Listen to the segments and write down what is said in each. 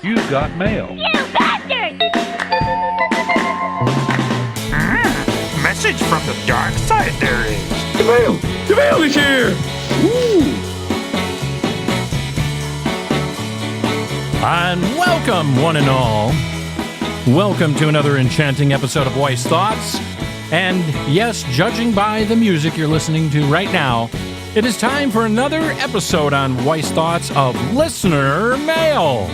You've got mail. You bastard! Message from the dark side there is. The mail! The mail is here! Woo! And welcome, one and all. Welcome to another enchanting episode of Voice Thoughts. And yes, judging by the music you're listening to right now, it is time for another episode on Voice Thoughts of Listener Mail.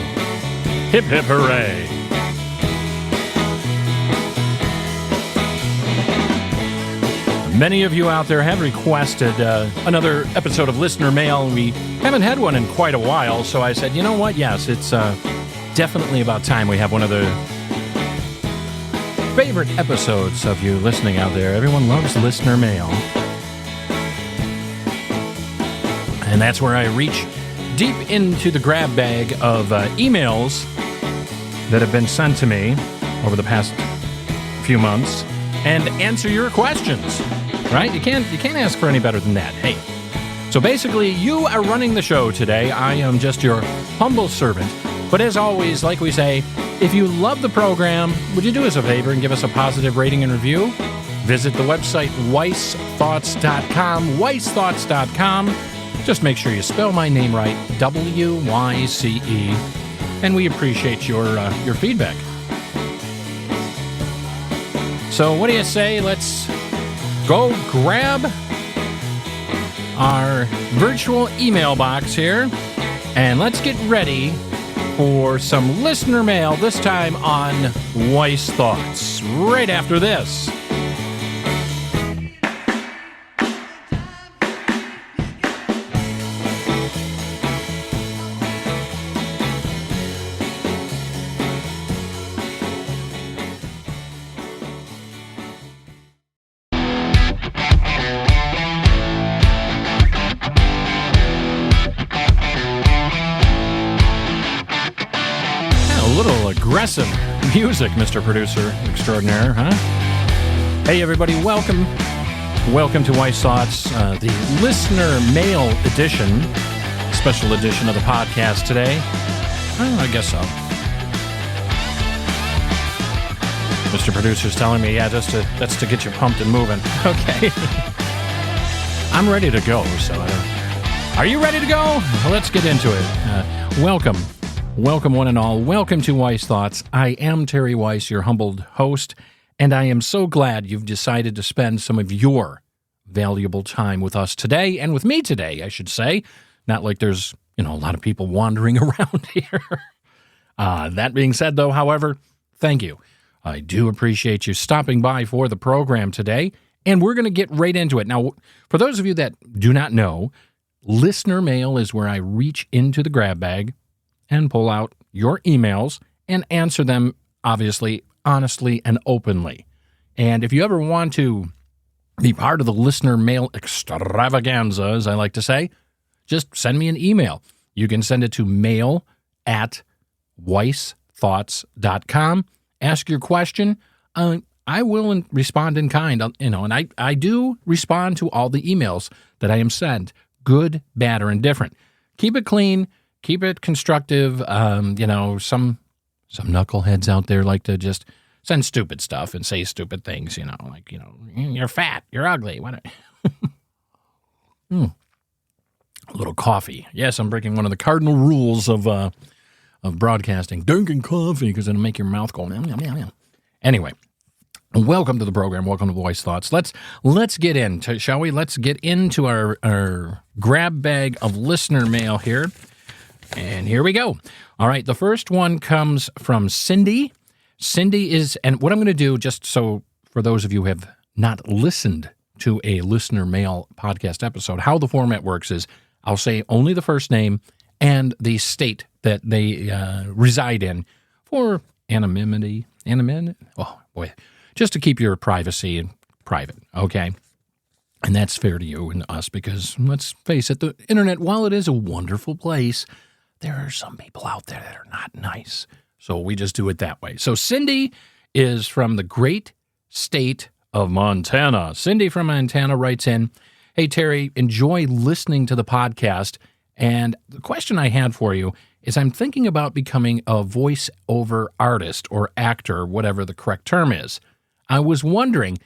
Hip hip hooray. Many of you out there have requested another episode of Listener Mail. We haven't had one in quite a while, so I said, you know what? Yes, it's definitely about time we have one of the favorite episodes of you listening out there. Everyone loves Listener Mail. And that's where I reach deep into the grab bag of emails that have been sent to me over the past few months and answer your questions. Right? You can't ask for any better than that. Hey, so basically, you are running the show today. I am just your humble servant. But as always, like we say, if you love the program, would you do us a favor and give us a positive rating and review? Visit the website, weissthoughts.com, weissthoughts.com. Just make sure you spell my name right, W-Y-C-E. And we appreciate your feedback. So what do you say? Let's go grab our virtual email box here, and let's get ready for some listener mail, this time on Voice Thoughts, right after this. Aggressive music, Mr. Producer Extraordinaire, huh? Hey, everybody, welcome. Welcome to Voice Thoughts, the listener mail edition, special edition of the podcast today. I guess so. Mr. Producer's telling me, yeah, that's to get you pumped and moving. Okay. I'm ready to go, so are you ready to go? Well, let's get into it. Welcome, one and all. Welcome to Weiss Thoughts. I am Terry Weiss, your humbled host, and I am so glad you've decided to spend some of your valuable time with us today, and with me today, I should say. Not like there's, a lot of people wandering around here. That being said, though, however, thank you. I do appreciate you stopping by for the program today, and we're going to get right into it. Now, for those of you that do not know, listener mail is where I reach into the grab bag and pull out your emails and answer them, obviously, honestly, and openly. And if you ever want to be part of the listener mail extravaganza, as I like to say, just send me an email. You can send it to mail@weissthoughts.com. Ask your question. I will respond in kind, and I do respond to all the emails that I am sent, good, bad, or indifferent. Keep it clean. Keep it constructive. Some knuckleheads out there like to just send stupid stuff and say stupid things, you're fat, you're ugly. A little coffee. Yes, I'm breaking one of the cardinal rules of broadcasting. Drinking coffee because it'll make your mouth go. Anyway, welcome to the program. Welcome to Voice Thoughts. Let's get into, shall we? Let's get into our grab bag of listener mail here. And here we go. All right, the first one comes from Cindy. Cindy is, and what I'm going to do, just so for those of you who have not listened to a listener mail podcast episode, how the format works is I'll say only the first name and the state that they reside in for anonymity. Oh, boy. Just to keep your privacy private, okay? And that's fair to you and us because, let's face it, the internet, while it is a wonderful place, there are some people out there that are not nice. So we just do it that way. So Cindy is from the great state of Montana. Cindy from Montana writes in, hey, Terry, enjoy listening to the podcast. And the question I had for you is I'm thinking about becoming a voiceover artist or actor, whatever the correct term is. I was wondering,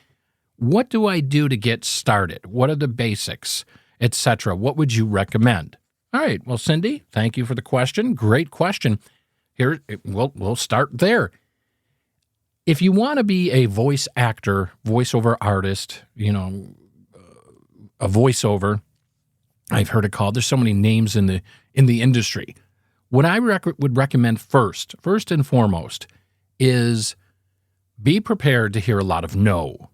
what do I do to get started? What are the basics, etc.? What would you recommend? All right. Well, Cindy, thank you for the question. Great question. Here, we'll start there. If you want to be a voice actor, voiceover artist, a voiceover, I've heard it called. There's so many names in the industry. What I would recommend first and foremost, is be prepared to hear a lot of no.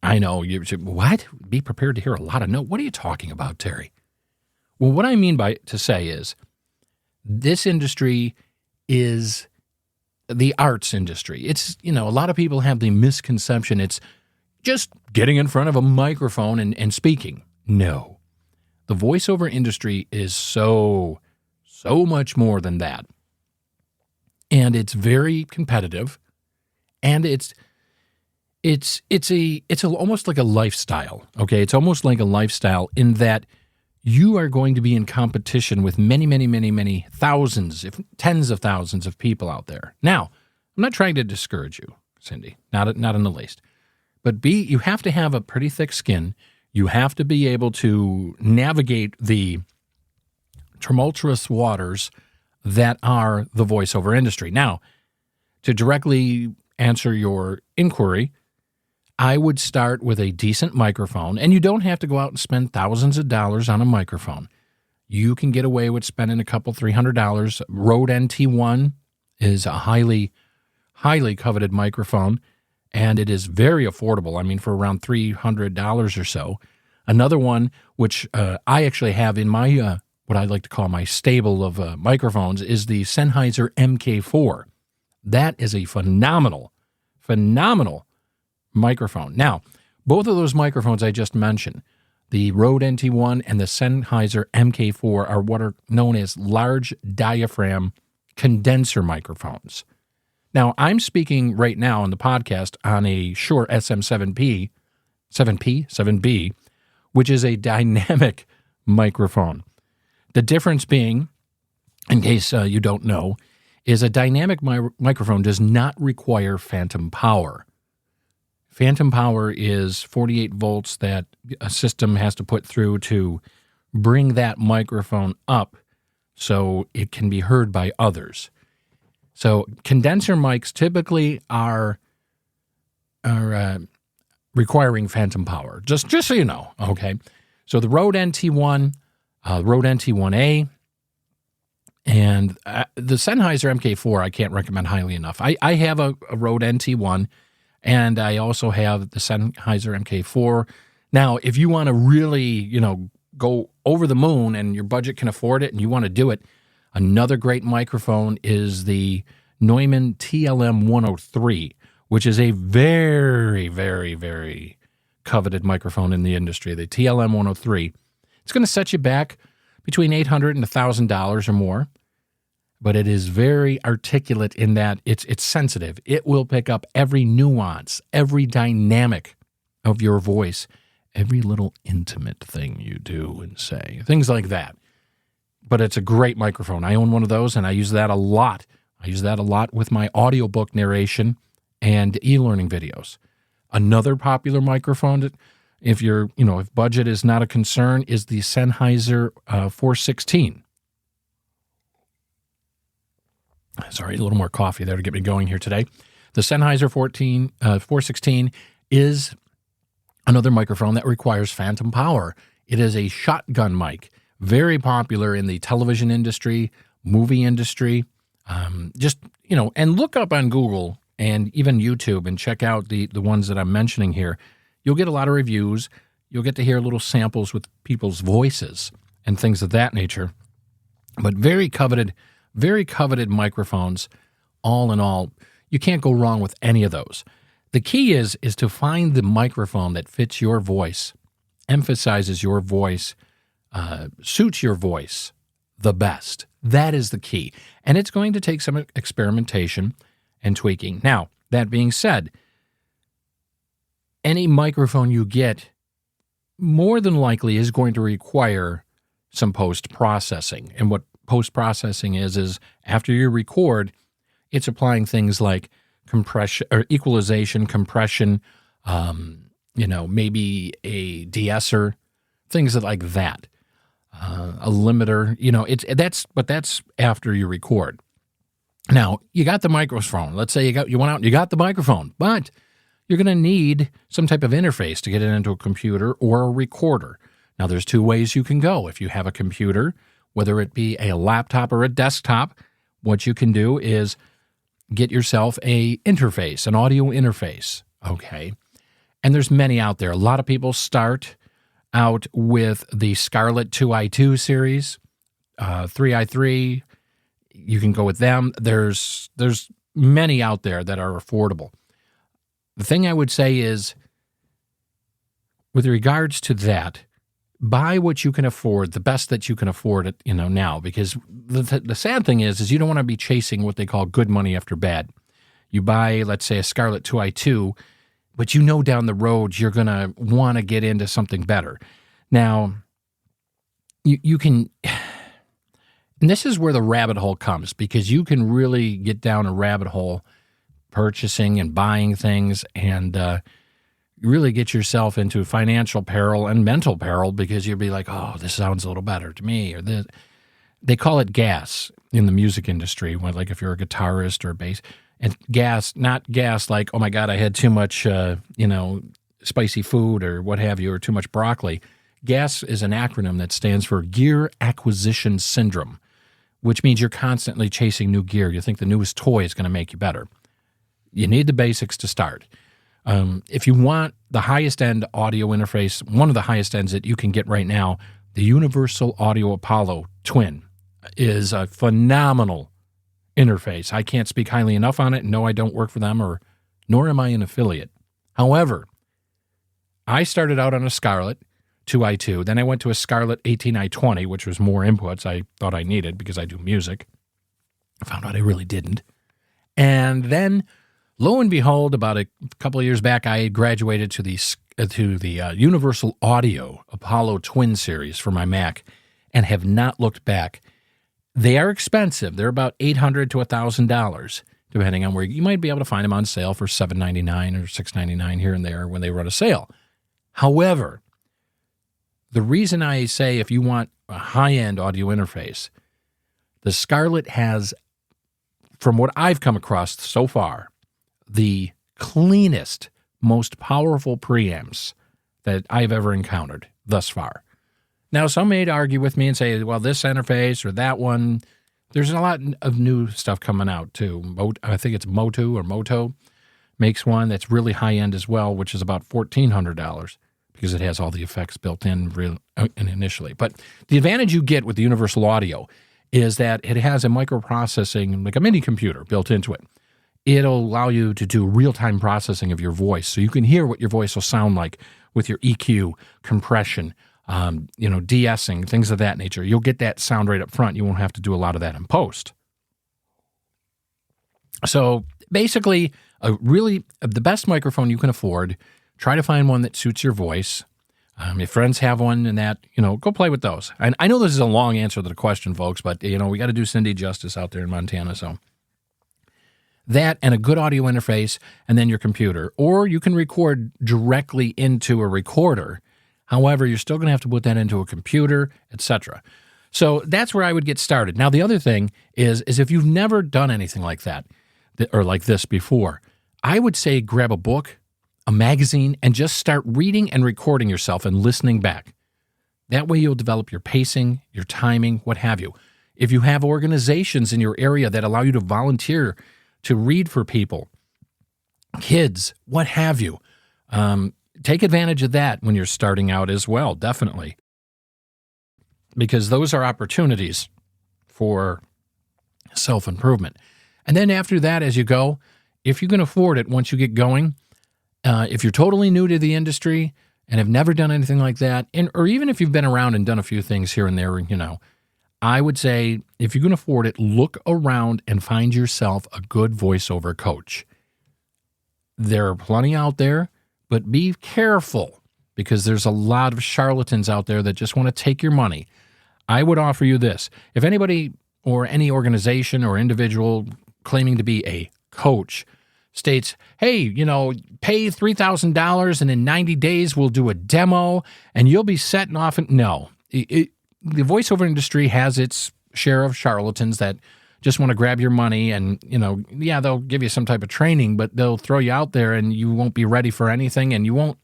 I know you should, what? Be prepared to hear a lot of no. What are you talking about, Terry? Well, what I mean to say is, this industry is the arts industry. It's, a lot of people have the misconception it's just getting in front of a microphone and speaking. No. The voiceover industry is so much more than that. And it's very competitive, and it's almost like a lifestyle, okay? It's almost like a lifestyle in that you are going to be in competition with many thousands, if tens of thousands of people out there. Now, I'm not trying to discourage you, Cindy, not in the least. But you have to have a pretty thick skin. You have to be able to navigate the tumultuous waters that are the voiceover industry. Now, to directly answer your inquiry, I would start with a decent microphone, and you don't have to go out and spend thousands of dollars on a microphone. You can get away with spending a couple $300. Rode NT1 is a highly coveted microphone, and it is very affordable. I mean, for around $300 or so. Another one, which I actually have in my what I like to call my stable of microphones, is the Sennheiser MK4. That is a phenomenal microphone. Now, both of those microphones I just mentioned, the Rode NT1 and the Sennheiser MK4, are what are known as large diaphragm condenser microphones. Now, I'm speaking right now on the podcast on a Shure SM7B, which is a dynamic microphone. The difference being, in case you don't know, is a dynamic microphone does not require phantom power. Phantom power is 48 volts that a system has to put through to bring that microphone up so it can be heard by others. So condenser mics typically are requiring phantom power, just so you know, okay? So the Rode NT1, Rode NT1A, and the Sennheiser MK4 I can't recommend highly enough. I have a Rode NT1, and I also have the Sennheiser MK4. Now, if you want to really, go over the moon and your budget can afford it and you want to do it, another great microphone is the Neumann TLM 103, which is a very coveted microphone in the industry, the TLM 103. It's going to set you back between $800 and $1,000 or more, but it is very articulate in that it's sensitive. It will pick up every nuance, every dynamic of your voice, every little intimate thing you do and say, things like that. But it's a great microphone. I own one of those, and I use that a lot. I use that a lot with my audiobook narration and e-learning videos. Another popular microphone, if if budget is not a concern, is the Sennheiser 416. Sorry, a little more coffee there to get me going here today. The Sennheiser 416 is another microphone that requires phantom power. It is a shotgun mic, very popular in the television industry, movie industry. And look up on Google and even YouTube and check out the ones that I'm mentioning here. You'll get a lot of reviews. You'll get to hear little samples with people's voices and things of that nature. But very coveted microphones, all in all. You can't go wrong with any of those. The key is to find the microphone that fits your voice, emphasizes your voice, suits your voice the best. That is the key. And it's going to take some experimentation and tweaking. Now, that being said, any microphone you get more than likely is going to require some post-processing. And what post-processing is after you record, it's applying things like compression or equalization, compression, maybe a de-esser, things like that, a limiter. That's after you record. Now you got the microphone. Let's say you went out and you got the microphone, but you're going to need some type of interface to get it into a computer or a recorder. Now there's two ways you can go. If you have a computer, whether it be a laptop or a desktop, what you can do is get yourself an audio interface, okay? And there's many out there. A lot of people start out with the Scarlett 2i2 series, 3i3. You can go with them. There's many out there that are affordable. The thing I would say is, with regards to that, buy what you can afford, the best that you can afford it, now, because the sad thing is you don't want to be chasing what they call good money after bad. You buy, let's say, a Scarlett 2i2, but down the road you're going to want to get into something better. Now, you can, and this is where the rabbit hole comes, because you can really get down a rabbit hole purchasing and buying things and really get yourself into financial peril and mental peril, because you'll be like, oh, this sounds a little better to me, or this. They call it gas in the music industry, like if you're a guitarist or a bass. And gas, not gas like, oh my God, I had too much, spicy food or what have you, or too much broccoli. GAS is an acronym that stands for Gear Acquisition Syndrome, which means you're constantly chasing new gear. You think the newest toy is going to make you better. You need the basics to start. If you want the highest end audio interface, one of the highest ends that you can get right now, the Universal Audio Apollo Twin is a phenomenal interface. I can't speak highly enough on it. No, I don't work for them, nor am I an affiliate. However, I started out on a Scarlett 2i2. Then I went to a Scarlett 18i20, which was more inputs I thought I needed because I do music. I found out I really didn't. And then, lo and behold, about a couple of years back, I had graduated to the Universal Audio Apollo Twin series for my Mac and have not looked back. They are expensive. They're about $800 to $1,000, depending on where you might be able to find them on sale for $799 or $699 here and there when they run a sale. However, the reason I say if you want a high-end audio interface, the Scarlett has, from what I've come across so far, the cleanest, most powerful preamps that I've ever encountered thus far. Now, some may argue with me and say, well, this interface or that one, there's a lot of new stuff coming out too. I think it's Moto makes one that's really high-end as well, which is about $1,400 because it has all the effects built in initially. But the advantage you get with the Universal Audio is that it has a microprocessing, like a mini computer built into it. It'll allow you to do real-time processing of your voice, so you can hear what your voice will sound like with your EQ, compression, de-essing, things of that nature. You'll get that sound right up front. You won't have to do a lot of that in post. So basically, the best microphone you can afford, try to find one that suits your voice. If friends have one and that, go play with those. And I know this is a long answer to the question, folks, but, we got to do Cindy justice out there in Montana, so. That and a good audio interface, and then your computer. Or you can record directly into a recorder. However, you're still going to have to put that into a computer, etc. So that's where I would get started. Now, the other thing is if you've never done anything like that or like this before, I would say grab a book, a magazine, and just start reading and recording yourself and listening back. That way you'll develop your pacing, your timing, what have you. If you have organizations in your area that allow you to volunteer to read for people, kids, what have you, take advantage of that when you're starting out as well, definitely. Because those are opportunities for self-improvement. And then after that, as you go, if you can afford it once you get going, if you're totally new to the industry and have never done anything like that, or even if you've been around and done a few things here and there, I would say if you can afford it, look around and find yourself a good voiceover coach. There are plenty out there. But be careful, because there's a lot of charlatans out there that just want to take your money. I would offer you this. If anybody or any organization or individual claiming to be a coach states, hey, pay $3,000 and in 90 days we'll do a demo and you'll be setting off. No, the voiceover industry has its share of charlatans that just want to grab your money and, they'll give you some type of training, but they'll throw you out there and you won't be ready for anything and you won't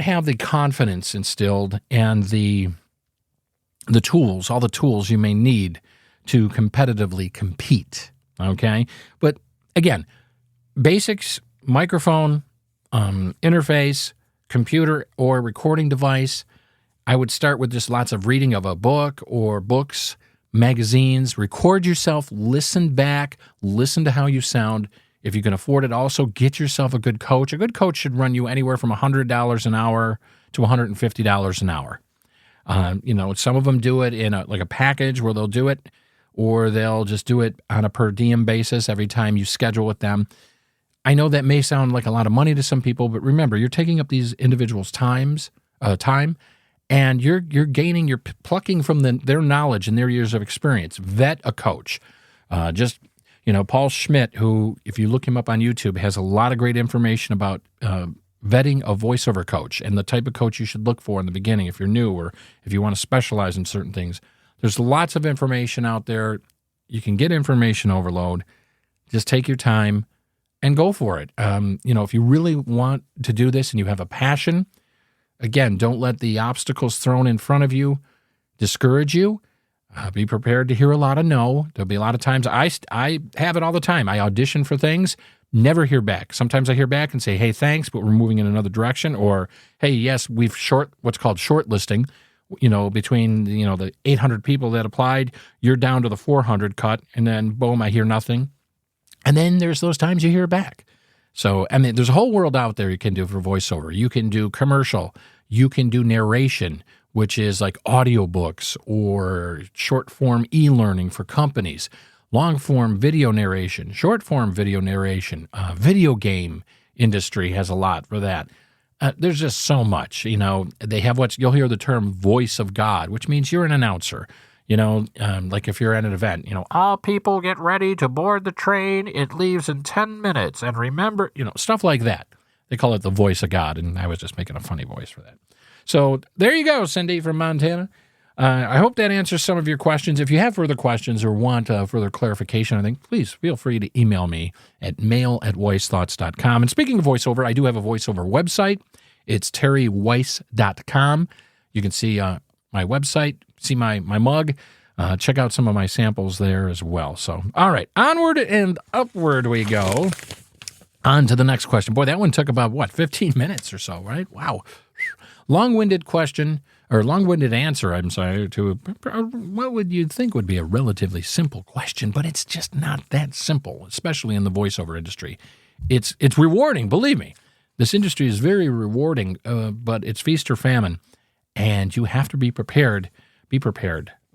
have the confidence instilled and the tools, all the tools you may need to competitively compete, okay? But again, basics, microphone, interface, computer or recording device. I would start with just lots of reading of a book or books, magazines, record yourself, listen back, listen to how you sound. If you can afford it, also get yourself a good coach. A good coach should run you anywhere from $100 an hour to $150 an hour. Some of them do it in a package where they'll do it, or they'll just do it on a per diem basis every time you schedule with them. I know that may sound like a lot of money to some people, but remember, you're taking up these individuals' time, and you're plucking from their knowledge and their years of experience. Vet a coach. Paul Schmidt, who, if you look him up on YouTube, has a lot of great information about vetting a voiceover coach and the type of coach you should look for in the beginning if you're new or if you want to specialize in certain things. There's lots of information out there. You can get information overload. Just take your time and go for it. If you really want to do this and you have a passion, again, don't let the obstacles thrown in front of you discourage you. Be prepared to hear a lot of no. There'll be a lot of times I have it all the time. I audition for things, never hear back. Sometimes I hear back and say, hey, thanks, but we're moving in another direction. Or, hey, yes, we've what's called shortlisting. Between the 800 people that applied, you're down to the 400 cut, and then boom, I hear nothing. And then there's those times you hear back. So, there's a whole world out there you can do for voiceover. You can do commercial. You can do narration, which is like audiobooks or short-form e-learning for companies, long-form video narration, short-form video narration. Video game industry has a lot for that. There's just so much. They have you'll hear the term voice of God, which means you're an announcer. Like if you're at an event, all people get ready to board the train. It leaves in 10 minutes. And remember, stuff like that. They call it the voice of God. And I was just making a funny voice for that. So there you go, Cindy from Montana. I hope that answers some of your questions. If you have further questions or want further clarification, I think, please feel free to email me at mail@voicethoughts.com. And speaking of voiceover, I do have a voiceover website. It's terryweiss.com. You can see my website, see my mug, check out some of my samples there as well. So, all right, onward and upward we go. On to the next question. Boy, that one took about, 15 minutes or so, right? Wow. Long-winded question, or long-winded answer, I'm sorry, to what would you think would be a relatively simple question, but it's just not that simple, especially in the voiceover industry. It's rewarding, believe me. This industry is very rewarding, but it's feast or famine, and you have to be prepared,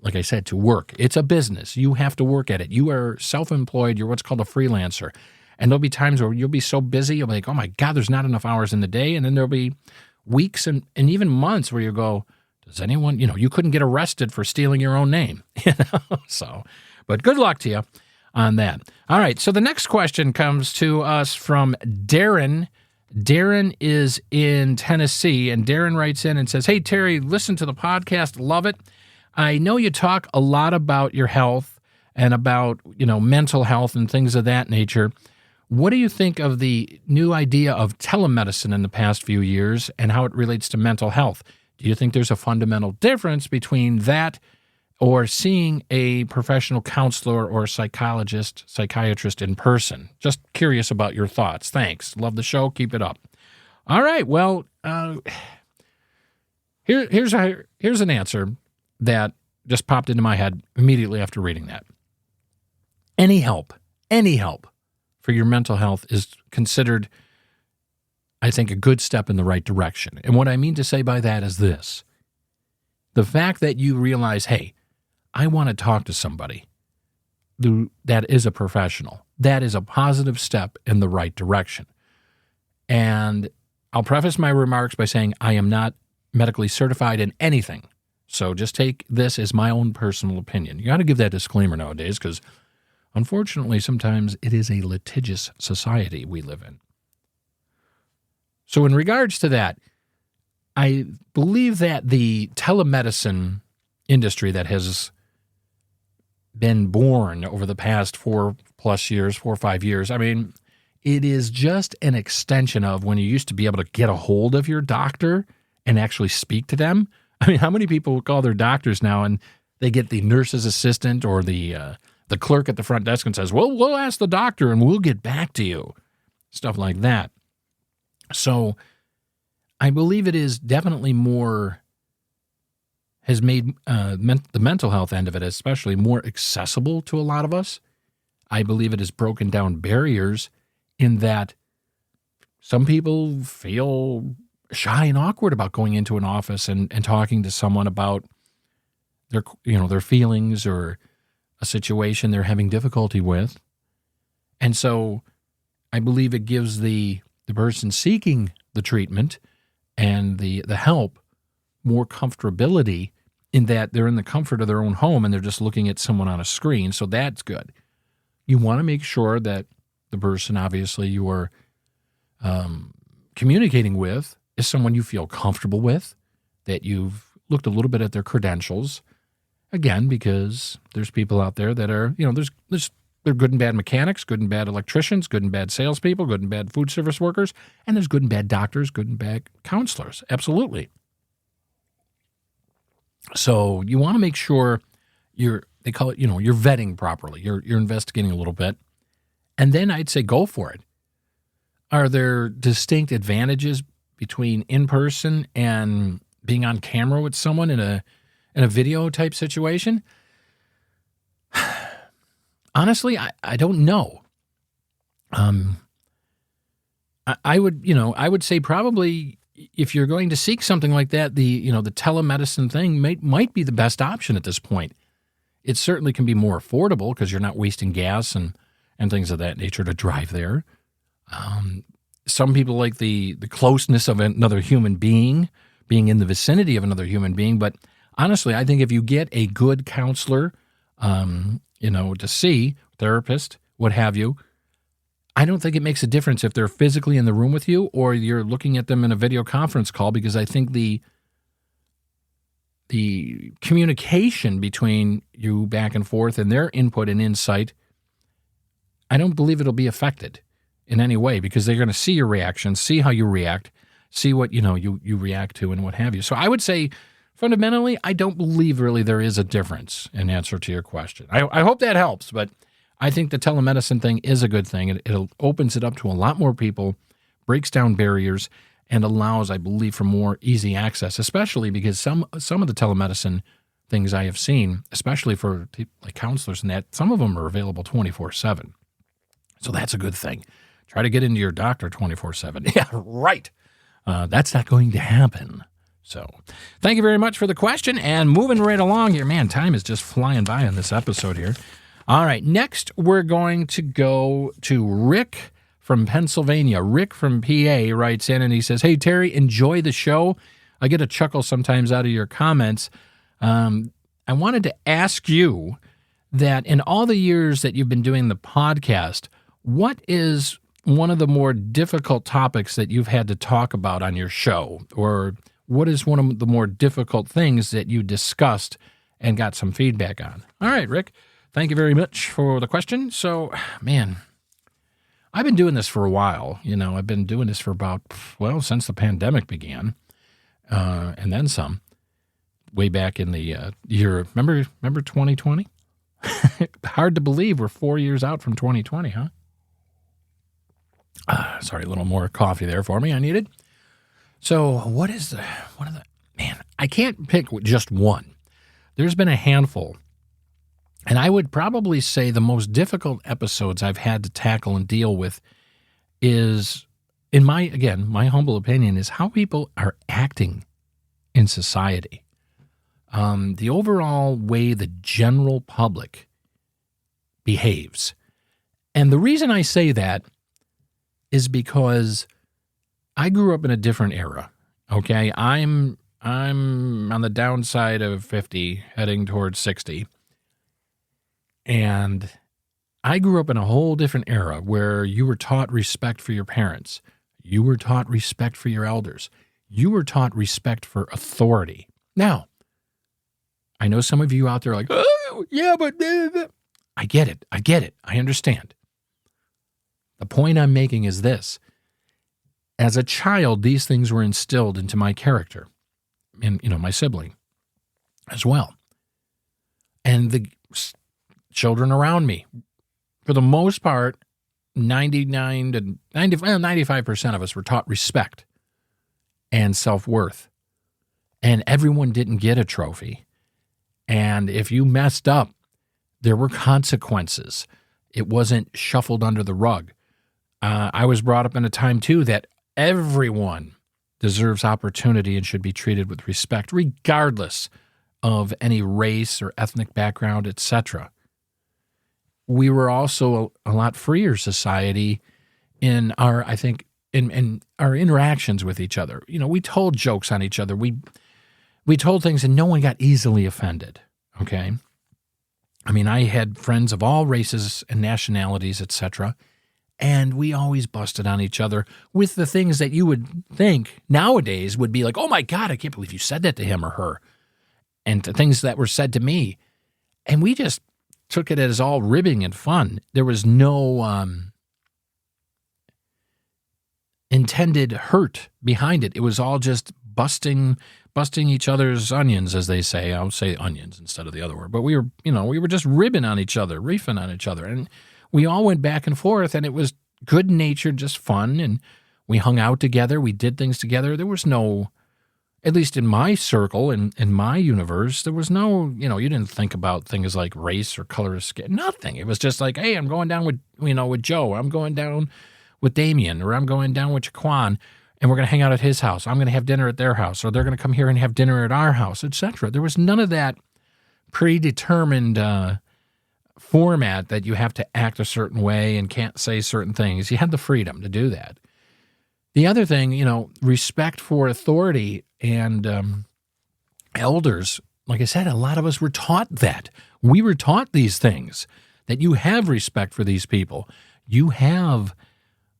like I said, to work. It's a business. You have to work at it. You are self-employed. You're what's called a freelancer, and there'll be times where you'll be so busy, you'll be like, oh my God, there's not enough hours in the day, and then there'll be weeks and even months where you go, does anyone, you couldn't get arrested for stealing your own name, So, but good luck to you on that. All right, so the next question comes to us from Darren. Darren is in Tennessee, and Darren writes in and says, hey, Terry, listen to the podcast, love it. I know you talk a lot about your health and about, mental health and things of that nature. What do you think of the new idea of telemedicine in the past few years and how it relates to mental health? Do you think there's a fundamental difference between that or seeing a professional counselor or psychiatrist in person? Just curious about your thoughts. Thanks. Love the show. Keep it up. All right. Well, here's an answer that just popped into my head immediately after reading that. Any help for your mental health is considered, I think, a good step in the right direction. And what I mean to say by that is this. The fact that you realize, hey, I want to talk to somebody that is a professional, that is a positive step in the right direction. And I'll preface my remarks by saying I am not medically certified in anything. So just take this as my own personal opinion. You got to give that disclaimer nowadays because, unfortunately, sometimes it is a litigious society we live in. So in regards to that, I believe that the telemedicine industry that has been born over the past 4 or 5 years, I mean, it is just an extension of when you used to be able to get a hold of your doctor and actually speak to them. I mean, how many people call their doctors now and they get the nurse's assistant or the clerk at the front desk and says, well, we'll ask the doctor and we'll get back to you. Stuff like that. So I believe it is definitely has made the mental health end of it especially more accessible to a lot of us. I believe it has broken down barriers in that some people feel shy and awkward about going into an office and talking to someone about their feelings or a situation they're having difficulty with. And so I believe it gives the person seeking the treatment and the help more comfortability in that they're in the comfort of their own home and they're just looking at someone on a screen. So that's good. You want to make sure that the person, obviously, you are communicating with is someone you feel comfortable with, that you've looked a little bit at their credentials. Again, because there's people out there that are, they're good and bad mechanics, good and bad electricians, good and bad salespeople, good and bad food service workers, and there's good and bad doctors, good and bad counselors. Absolutely. So you want to make sure you're vetting properly. You're investigating a little bit. And then I'd say go for it. Are there distinct advantages between in-person and being on camera with someone in a video type situation? Honestly, I don't know. I would say probably if you're going to seek something like that, the telemedicine thing might be the best option at this point. It certainly can be more affordable because you're not wasting gas and things of that nature to drive there. Some people like the closeness of another human being in the vicinity of another human being. But honestly, I think if you get a good counselor, to see, therapist, what have you, I don't think it makes a difference if they're physically in the room with you or you're looking at them in a video conference call, because I think the communication between you back and forth and their input and insight, I don't believe it'll be affected in any way because they're going to see your reaction, see how you react, see what you react to and what have you. So I would say fundamentally, I don't believe really there is a difference in answer to your question. I hope that helps, but I think the telemedicine thing is a good thing. It opens it up to a lot more people, breaks down barriers, and allows, I believe, for more easy access, especially because some of the telemedicine things I have seen, especially for like counselors and that, some of them are available 24/7. So that's a good thing. Try to get into your doctor 24/7. Yeah, right. That's not going to happen. So thank you very much for the question, and moving right along here. Man, time is just flying by on this episode here. All right, next we're going to go to Rick from Pennsylvania. Rick from PA writes in and he says, "Hey, Terry, enjoy the show. I get a chuckle sometimes out of your comments. I wanted to ask you that in all the years that you've been doing the podcast, what is one of the more difficult topics that you've had to talk about on your show? Or what is one of the more difficult things that you discussed and got some feedback on?" All right, Rick, thank you very much for the question. So, man, I've been doing this for a while. I've been doing this for since the pandemic began, and then some, way back in the year. Remember 2020? Hard to believe we're 4 years out from 2020, huh? Sorry, a little more coffee there for me. I needed. So one of the, man, I can't pick just one. There's been a handful. And I would probably say the most difficult episodes I've had to tackle and deal with is, my humble opinion, is how people are acting in society. The overall way the general public behaves. And the reason I say that is because I grew up in a different era, okay? I'm I'm on the downside of 50, heading towards 60. And I grew up in a whole different era where you were taught respect for your parents. You were taught respect for your elders. You were taught respect for authority. Now, I know some of you out there are like, oh, yeah, but I get it. I understand. The point I'm making is this. As a child, these things were instilled into my character and, my sibling as well. And the children around me, for the most part, 99 to 95% of us were taught respect and self-worth. And everyone didn't get a trophy. And if you messed up, there were consequences. It wasn't shuffled under the rug. I was brought up in a time, too, that everyone deserves opportunity and should be treated with respect, regardless of any race or ethnic background, etc. We were also a lot freer society in our, I think, in our interactions with each other. We told jokes on each other. We told things and no one got easily offended, okay? I mean, I had friends of all races and nationalities, etc., and we always busted on each other with the things that you would think nowadays would be like, oh my God, I can't believe you said that to him or her, and the things that were said to me. And we just took it as all ribbing and fun. There was no intended hurt behind it. It was all just busting each other's onions, as they say. I'll say onions instead of the other word. But we were just ribbing on each other, reefing on each other. And we all went back and forth, and it was good-natured, just fun. And we hung out together. We did things together. There was no, at least in my circle, in my universe, there was no, you didn't think about things like race or color of skin. Nothing. It was just like, hey, I'm going down with Joe. I'm going down with Damien, or I'm going down with Jaquan, and we're going to hang out at his house. I'm going to have dinner at their house, or they're going to come here and have dinner at our house, etc. There was none of that predetermined format that you have to act a certain way and can't say certain things. You had the freedom to do that. The other thing, respect for authority and elders. Like I said, a lot of us were taught that. We were taught these things, that you have respect for these people. You have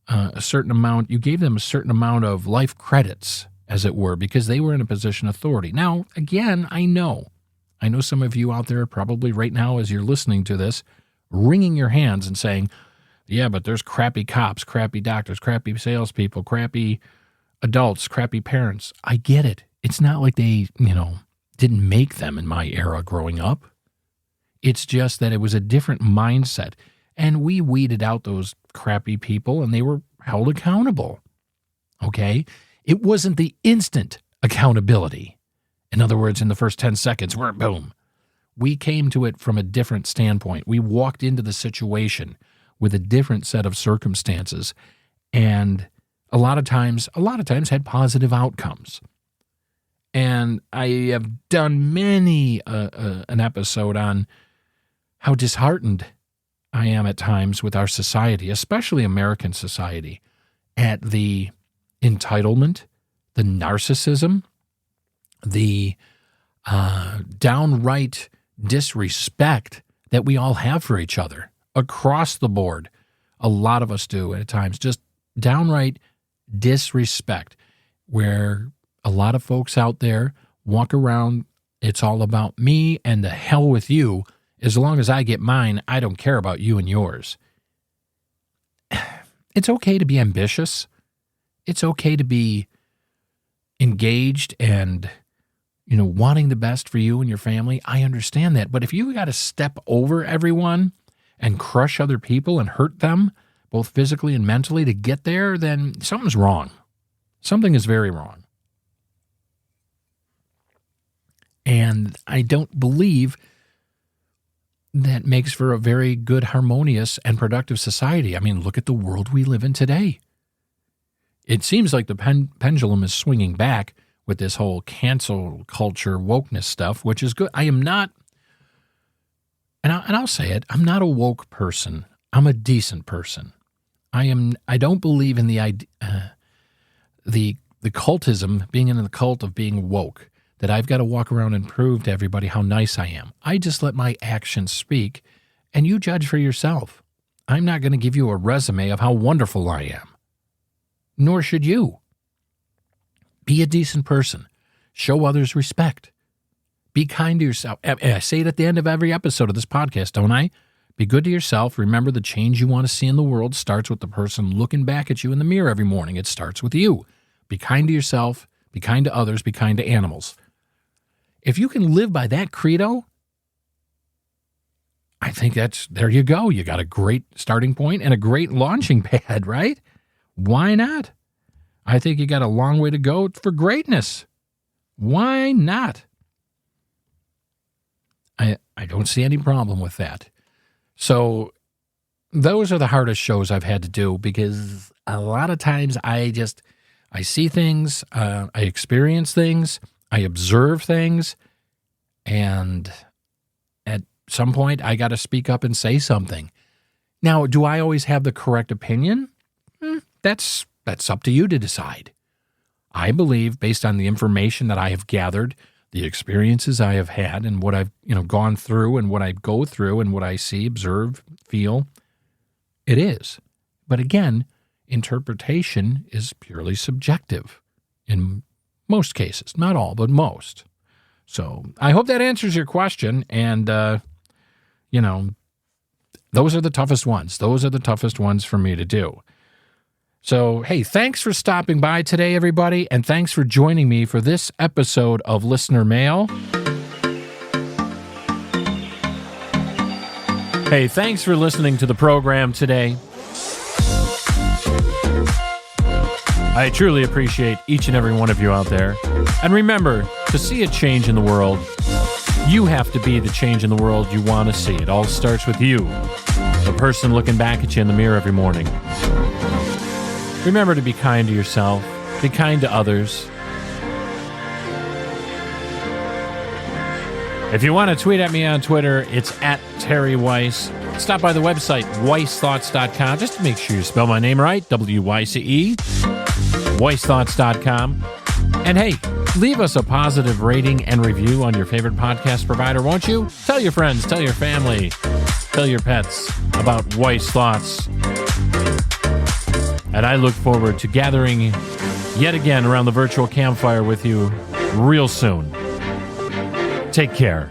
a certain amount, you gave them a certain amount of life credits, as it were, because they were in a position of authority. Now, again, I know some of you out there probably right now as you're listening to this, wringing your hands and saying, yeah, but there's crappy cops, crappy doctors, crappy salespeople, crappy adults, crappy parents. I get it. It's not like they, didn't make them in my era growing up. It's just that it was a different mindset. And we weeded out those crappy people and they were held accountable. Okay? It wasn't the instant accountability. In other words, in the first 10 seconds, we're boom. We came to it from a different standpoint. We walked into the situation with a different set of circumstances and a lot of times had positive outcomes. And I have done many an episode on how disheartened I am at times with our society, especially American society, at the entitlement, the narcissism, the downright disrespect that we all have for each other across the board. A lot of us do at times, just downright disrespect, where a lot of folks out there walk around, it's all about me and the hell with you. As long as I get mine, I don't care about you and yours. It's okay to be ambitious. It's okay to be engaged and, wanting the best for you and your family. I understand that. But if you got to step over everyone and crush other people and hurt them, both physically and mentally, to get there, then something's wrong. Something is very wrong. And I don't believe that makes for a very good, harmonious, and productive society. I mean, look at the world we live in today. It seems like the pendulum is swinging back with this whole cancel culture wokeness stuff, which is good. I am not, and I'll say it, I'm not a woke person. I'm a decent person. I don't believe in the cultism, being in the cult of being woke. that I've got to walk around and prove to everybody how nice I am. I just let my actions speak, and you judge for yourself. I'm not going to give you a resume of how wonderful I am. Nor should you. Be a decent person. Show others respect. Be kind to yourself. I say it at the end of every episode of this podcast, don't I? Be good to yourself. Remember, the change you want to see in the world starts with the person looking back at you in the mirror every morning. It starts with you. Be kind to yourself. Be kind to others. Be kind to animals. If you can live by that credo, I think there you go. You got a great starting point and a great launching pad, right? Why not? I think you got a long way to go for greatness. Why not? I don't see any problem with that. So those are the hardest shows I've had to do because a lot of times I see things, I experience things, I observe things, and at some point I got to speak up and say something. Now, do I always have the correct opinion? That's up to you to decide. I believe, based on the information that I have gathered, the experiences I have had, and what I've gone through, and what I go through, and what I see, observe, feel, it is. But again, interpretation is purely subjective in most cases. Not all, but most. So I hope that answers your question. And, those are the toughest ones. Those are the toughest ones for me to do. So, hey, thanks for stopping by today, everybody, and thanks for joining me for this episode of Listener Mail. Hey, thanks for listening to the program today. I truly appreciate each and every one of you out there. And remember, to see a change in the world, you have to be the change in the world you want to see. It all starts with you, the person looking back at you in the mirror every morning. Remember to be kind to yourself, be kind to others. If you want to tweet at me on Twitter, it's at Terry Weiss. Stop by the website, weissthoughts.com, just to make sure you spell my name right, W-Y-C-E, weissthoughts.com. And hey, leave us a positive rating and review on your favorite podcast provider, won't you? Tell your friends, tell your family, tell your pets about Weiss Thoughts. And I look forward to gathering yet again around the virtual campfire with you real soon. Take care.